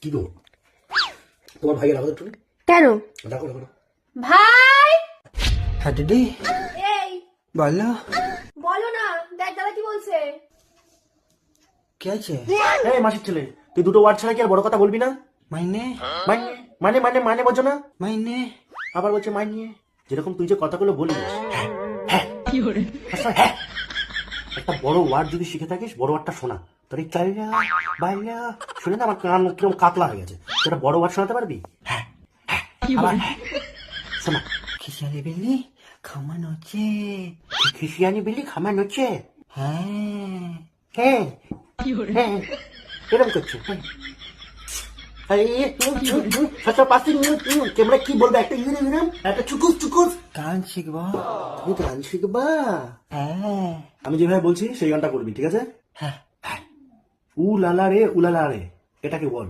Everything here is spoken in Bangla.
কি গো, তোমার ভাইয়ের আওয়াজ একটু কেন? দেখো দেখো। ভাই হ্যাঁ দিদি এই বলো বলো না, দেখ দাদা কি বলছে। কি আছে? এই মাসির ছেলে, তুই দুটো ওয়ার্ড ছাড়া কি আর বড় কথা বলবি না? মাইনে মানে মানে মানে মানে বোঝো না? মাইনে আবার বলছে মাইনে। যেরকম তুই যে কথাগুলো বলিস, হ্যাঁ হ্যাঁ সবসময় হ্যাঁ। একটা বড় ওয়ার্ড যদি শিখে থাকিস, বড় ওয়ার্ডটা শোনা। তোর এই চাইলা বাইলা শুনে না আমার কান কিরকম কাতলা হয়ে গেছে। তোরা বড় ওয়ার্ড শোনাতে পারবি? হ্যাঁ হ্যাঁ আবার হ্যাঁ। শোনা, খিসালি বিল্লি খামান হচ্ছে। খিসিয়ানি বিলি খামান হচ্ছে। হ্যাঁ হ্যাঁ হ্যাঁ এরকম করছে। তোমরা কি বলবে? একটা ইউনিয়ন, একটা চুকুস চুকুস গান শিখবো। তুমি গান শিখবা? হ্যাঁ আমি যেভাবে বলছি সেই গানটা করবি, ঠিক আছে? হ্যাঁ উ লালা রে, এটাকে বল।